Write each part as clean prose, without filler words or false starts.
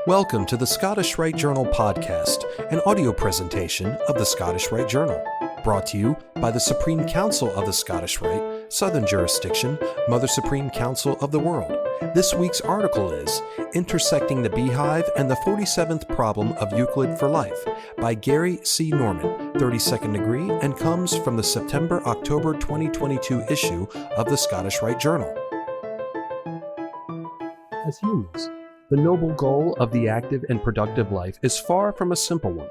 Welcome to the Scottish Rite Journal podcast, an audio presentation of the Scottish Rite Journal, brought to you by the Supreme Council of the Scottish Rite, Southern Jurisdiction, Mother Supreme Council of the World. This week's article is Intersecting the Beehive and the 47th Problem of Euclid for Life by Gary C. Norman, 32nd degree, and comes from the September-October 2022 issue of the Scottish Rite Journal. As humans, the noble goal of the active and productive life is far from a simple one.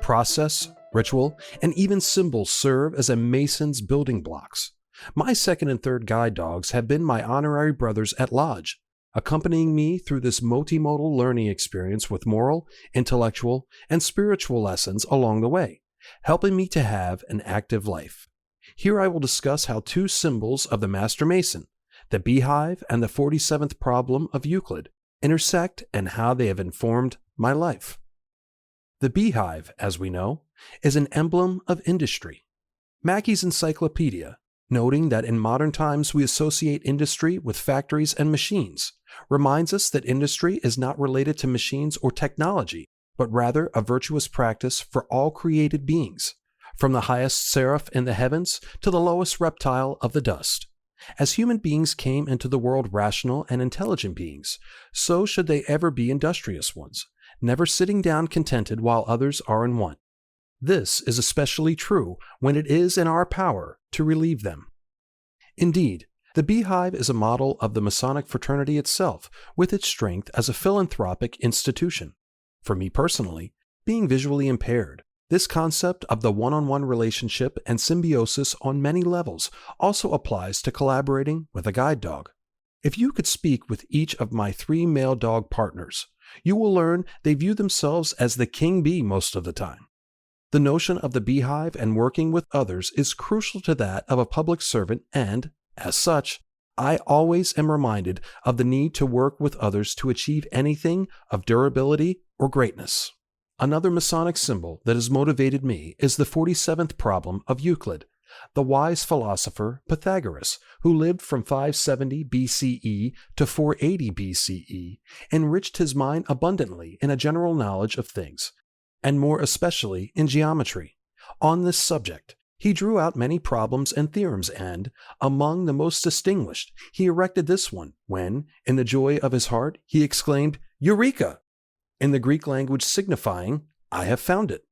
Process, ritual, and even symbols serve as a mason's building blocks. My second and third guide dogs have been my honorary brothers at Lodge, accompanying me through this multimodal learning experience with moral, intellectual, and spiritual lessons along the way, helping me to have an active life. Here I will discuss how two symbols of the Master Mason, the Beehive and the 47th Problem of Euclid, intersect and how they have informed my life. The beehive, as we know, is an emblem of industry. Mackey's Encyclopedia, noting that in modern times we associate industry with factories and machines, reminds us that industry is not related to machines or technology, but rather a virtuous practice for all created beings, from the highest seraph in the heavens to the lowest reptile of the dust. As human beings came into the world rational and intelligent beings, so should they ever be industrious ones, never sitting down contented while others are in want. This is especially true when it is in our power to relieve them. Indeed, the Beehive is a model of the Masonic fraternity itself, with its strength as a philanthropic institution. For me personally, being visually impaired, this concept of the one-on-one relationship and symbiosis on many levels also applies to collaborating with a guide dog. If you could speak with each of my 3 male dog partners, you will learn they view themselves as the king bee most of the time. The notion of the beehive and working with others is crucial to that of a public servant, and, as such, I always am reminded of the need to work with others to achieve anything of durability or greatness. Another Masonic symbol that has motivated me is the 47th Problem of Euclid. The wise philosopher Pythagoras, who lived from 570 BCE to 480 BCE, enriched his mind abundantly in a general knowledge of things, and more especially in geometry. On this subject, he drew out many problems and theorems and, among the most distinguished, he erected this one when, in the joy of his heart, he exclaimed, "Eureka!" in the Greek language signifying, "I have found it."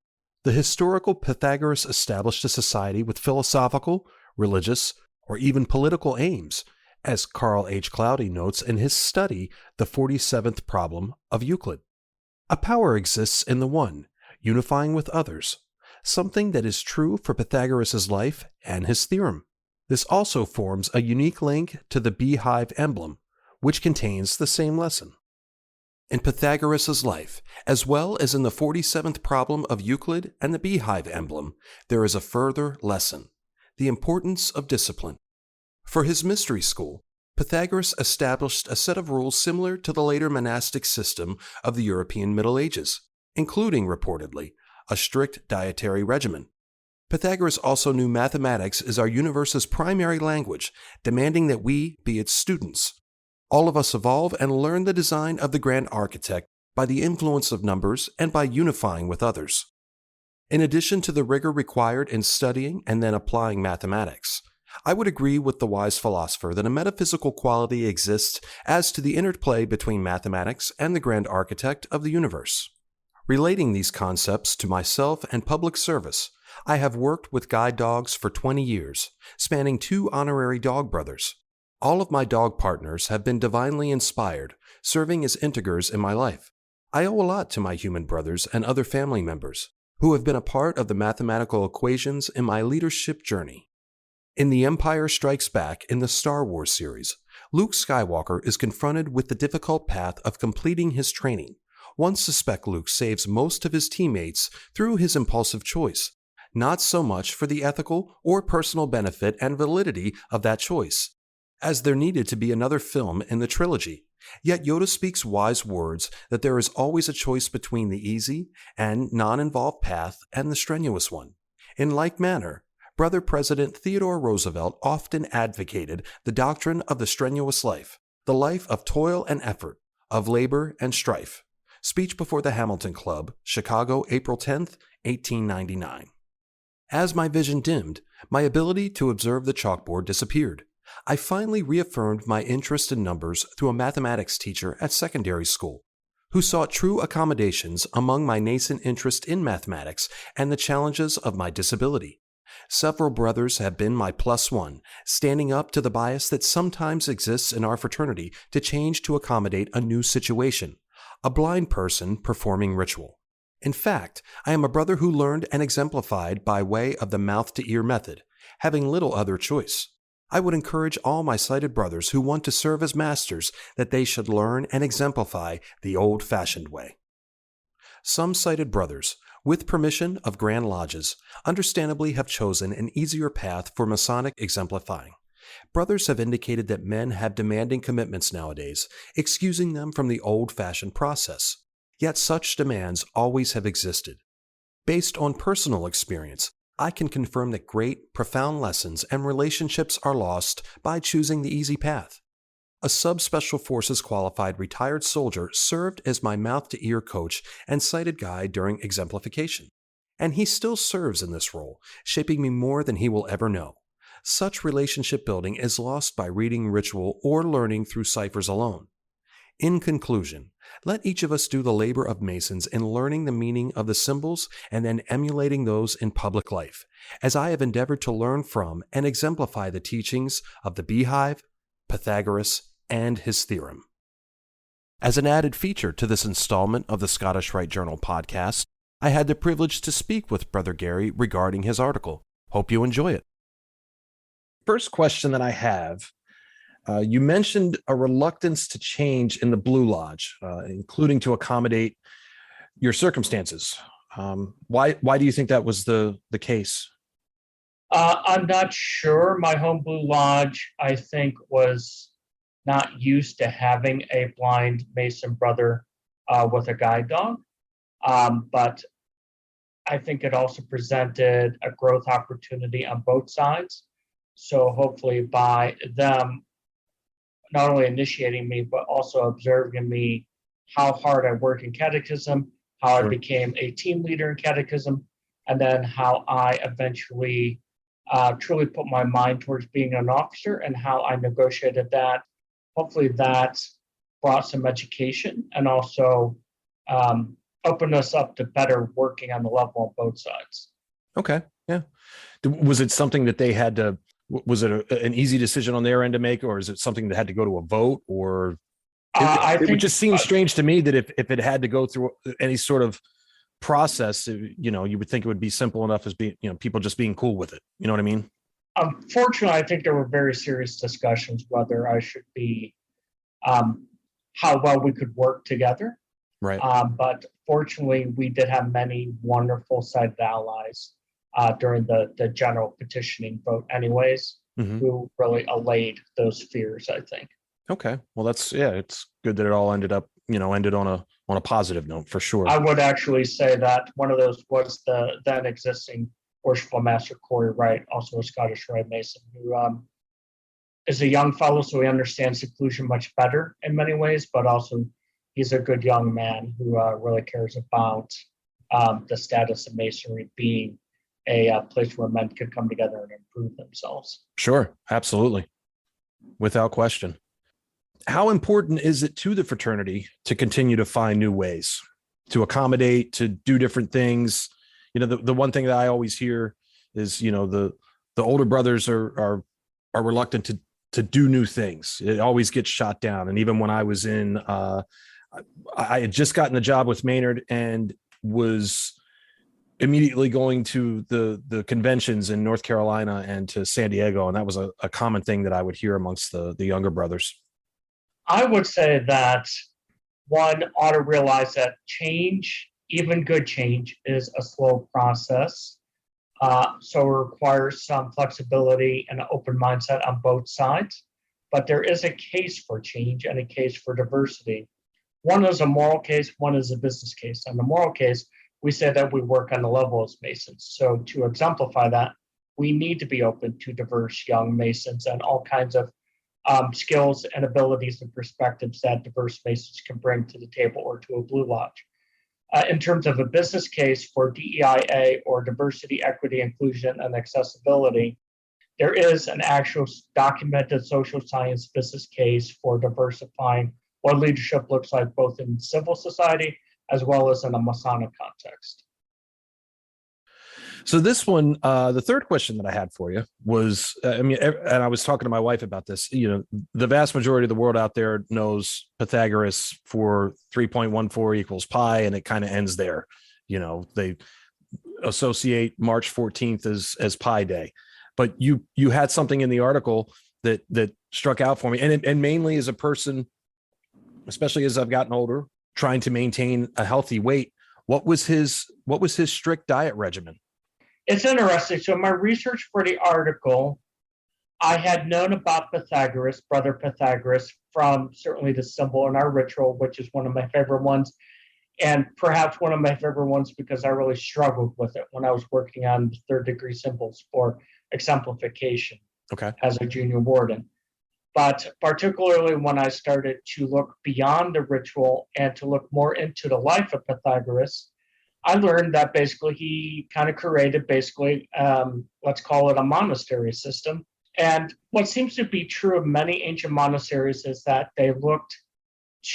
The historical Pythagoras established a society with philosophical, religious, or even political aims, as Carl H. Cloudy notes in his study, The 47th Problem of Euclid. A power exists in the one, unifying with others, something that is true for Pythagoras' life and his theorem. This also forms a unique link to the beehive emblem, which contains the same lesson. In Pythagoras' life, as well as in the 47th Problem of Euclid and the beehive emblem, there is a further lesson: the importance of discipline. For his mystery school, Pythagoras established a set of rules similar to the later monastic system of the European Middle Ages, including, reportedly, a strict dietary regimen. Pythagoras also knew mathematics is our universe's primary language, demanding that we be its students. All of us evolve and learn the design of the grand architect by the influence of numbers and by unifying with others. In addition to the rigor required in studying and then applying mathematics, I would agree with the wise philosopher that a metaphysical quality exists as to the interplay between mathematics and the grand architect of the universe. Relating these concepts to myself and public service, I have worked with guide dogs for 20 years, spanning 2 honorary dog brothers. All of my dog partners have been divinely inspired, serving as integers in my life. I owe a lot to my human brothers and other family members, who have been a part of the mathematical equations in my leadership journey. In The Empire Strikes Back in the Star Wars series, Luke Skywalker is confronted with the difficult path of completing his training. One suspect Luke saves most of his teammates through his impulsive choice, not so much for the ethical or personal benefit and validity of that choice, as there needed to be another film in the trilogy. Yet Yoda speaks wise words that there is always a choice between the easy and non-involved path and the strenuous one. In like manner, Brother President Theodore Roosevelt often advocated the doctrine of the strenuous life, the life of toil and effort, of labor and strife. Speech before the Hamilton Club, Chicago, April 10th, 1899. As my vision dimmed, my ability to observe the chalkboard disappeared. I finally reaffirmed my interest in numbers through a mathematics teacher at secondary school, who sought true accommodations among my nascent interest in mathematics and the challenges of my disability. Several brothers have been my plus one, standing up to the bias that sometimes exists in our fraternity to change to accommodate a new situation, a blind person performing ritual. In fact, I am a brother who learned and exemplified by way of the mouth-to-ear method, having little other choice. I would encourage all my sighted brothers who want to serve as masters that they should learn and exemplify the old-fashioned way. Some sighted brothers, with permission of Grand Lodges, understandably have chosen an easier path for Masonic exemplifying. Brothers have indicated that men have demanding commitments nowadays, excusing them from the old-fashioned process. Yet such demands always have existed. Based on personal experience, I can confirm that great, profound lessons and relationships are lost by choosing the easy path. A sub-special forces qualified retired soldier served as my mouth-to-ear coach and sighted guide during exemplification. And he still serves in this role, shaping me more than he will ever know. Such relationship building is lost by reading ritual or learning through ciphers alone. In conclusion, let each of us do the labor of Masons in learning the meaning of the symbols and then emulating those in public life, as I have endeavored to learn from and exemplify the teachings of the Beehive, Pythagoras, and his theorem. As an added feature to this installment of the Scottish Rite Journal podcast, I had the privilege to speak with Brother Gary regarding his article. Hope you enjoy it. First question that I have, you mentioned a reluctance to change in the Blue Lodge, including to accommodate your circumstances. Why do you think that was the case? I'm not sure. My home Blue Lodge, I think, was not used to having a blind Mason brother with a guide dog. But I think it also presented a growth opportunity on both sides. So hopefully by them not only initiating me, but also observing me, how hard I work in catechism, how I became a team leader in catechism, and then how I eventually truly put my mind towards being an officer and how I negotiated that. Hopefully that brought some education and also opened us up to better working on the level on both sides. Okay, yeah. Was it something that they had to, was it an easy decision on their end to make, or is it something that had to go to a vote? Or it would just seem strange to me that if it had to go through any sort of process, you would think it would be simple enough as being, people just being cool with it. You know what I mean? Unfortunately, I think there were very serious discussions whether I should be, how well we could work together. Right. But fortunately, we did have many wonderful sighted allies during the general petitioning vote anyways, who really allayed those fears, I think. Okay. Well, it's good that it all ended on a positive note for sure. I would actually say that one of those was the then existing Worshipful Master Corey Wright, also a Scottish Rite Mason, who is a young fellow, so he understands seclusion much better in many ways, but also he's a good young man who really cares about the status of Masonry being a place where men could come together and improve themselves. Sure, absolutely. Without question. How important is it to the fraternity to continue to find new ways to accommodate, to do different things? The one thing that I always hear is, the older brothers are reluctant to do new things. It always gets shot down. And even when I was in, I had just gotten the job with Maynard and was immediately going to the conventions in North Carolina and to San Diego. And that was a common thing that I would hear amongst the younger brothers. I would say that one ought to realize that change, even good change, is a slow process. So it requires some flexibility and an open mindset on both sides. But there is a case for change and a case for diversity. One is a moral case, one is a business case. On the moral case, we say that we work on the level as Masons. So to exemplify that, we need to be open to diverse young Masons and all kinds of skills and abilities and perspectives that diverse Masons can bring to the table or to a Blue Lodge. In terms of a business case for DEIA or diversity, equity, inclusion, and accessibility, there is an actual documented social science business case for diversifying what leadership looks like both in civil society as well as in a Masonic context. So this one, the third question that I had for you was, and I was talking to my wife about this, the vast majority of the world out there knows Pythagoras for 3.14 equals pi, and it kind of ends there. They associate March 14th as Pi Day, but you had something in the article that struck out for me. And mainly as a person, especially as I've gotten older, trying to maintain a healthy weight, what was his strict diet regimen? It's interesting. So my research for the article, I had known about Pythagoras, Brother Pythagoras, from certainly the symbol in our ritual, which is one of my favorite ones. And perhaps one of my favorite ones because I really struggled with it when I was working on the third degree symbols for exemplification as a junior warden. But particularly when I started to look beyond the ritual and to look more into the life of Pythagoras, I learned that basically he kind of created let's call it a monastery system. And what seems to be true of many ancient monasteries is that they looked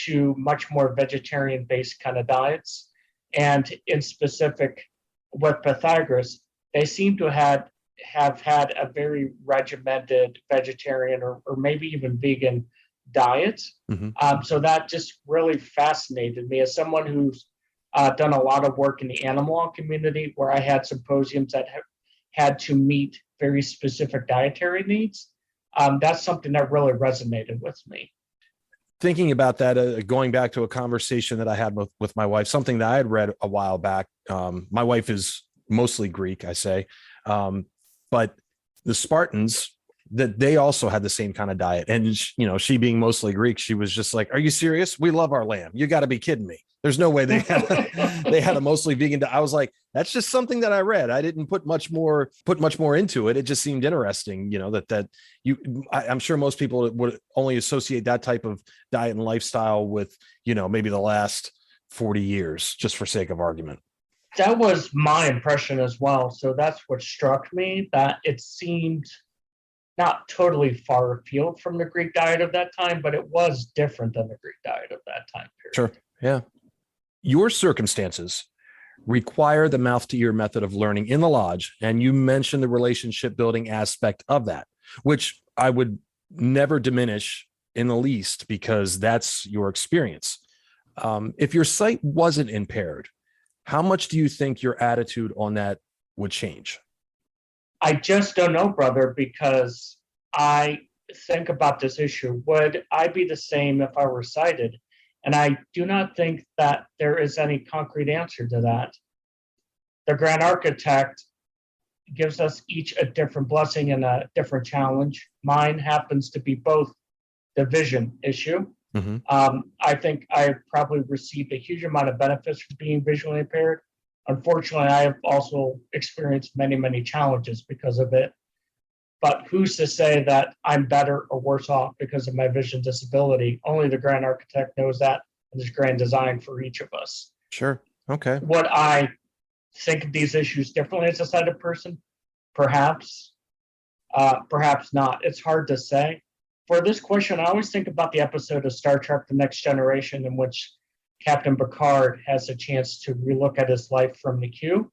to much more vegetarian-based kind of diets. And in specific with Pythagoras, they seem to have had a very regimented vegetarian or maybe even vegan diet. So that just really fascinated me as someone who's done a lot of work in the animal law community where I had symposiums that had to meet very specific dietary needs. That's something that really resonated with me. Thinking about that, going back to a conversation that I had with my wife, something that I had read a while back. My wife is mostly Greek, I say, but the Spartans, that they also had the same kind of diet. And, she being mostly Greek, she was just like, "Are you serious? We love our lamb. You got to be kidding me. There's no way they had a mostly vegan diet." I was like, that's just something that I read. I didn't put much more into it. It just seemed interesting, I'm sure most people would only associate that type of diet and lifestyle with, maybe the last 40 years, just for sake of argument. That was my impression as well. So that's what struck me, that it seemed not totally far afield from the Greek diet of that time, but it was different than the Greek diet of that time period. Sure. Yeah. Your circumstances require the mouth to ear method of learning in the lodge. And you mentioned the relationship building aspect of that, which I would never diminish in the least, because that's your experience. If your sight wasn't impaired, how much do you think your attitude on that would change? I just don't know, brother, because I think about this issue. Would I be the same if I were sighted? And I do not think that there is any concrete answer to that. The Grand Architect gives us each a different blessing and a different challenge. Mine happens to be both the vision issue. I think I probably received a huge amount of benefits from being visually impaired. Unfortunately, I have also experienced many, many challenges because of it. But who's to say that I'm better or worse off because of my vision disability? Only the Grand Architect knows that, and there's grand design for each of us. Sure. Okay. Would I think of these issues differently as a sighted person? Perhaps. Perhaps not. It's hard to say. For this question, I always think about the episode of Star Trek: The Next Generation in which Captain Picard has a chance to relook at his life from the Q.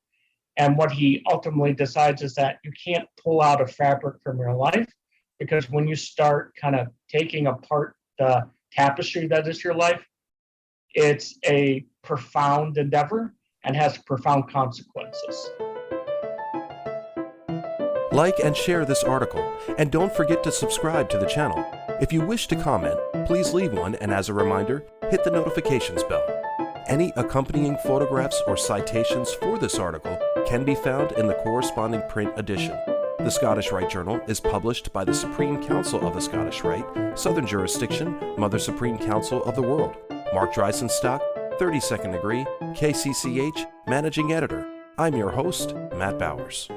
And what he ultimately decides is that you can't pull out a fabric from your life, because when you start kind of taking apart the tapestry that is your life, it's a profound endeavor and has profound consequences. Like and share this article, and don't forget to subscribe to the channel. If you wish to comment, please leave one, and as a reminder, hit the notifications bell. Any accompanying photographs or citations for this article can be found in the corresponding print edition. The Scottish Rite Journal is published by the Supreme Council of the Scottish Rite, Southern Jurisdiction, Mother Supreme Council of the World. Mark Dreisenstock, 32nd degree, KCCH, Managing Editor. I'm your host, Matt Bowers.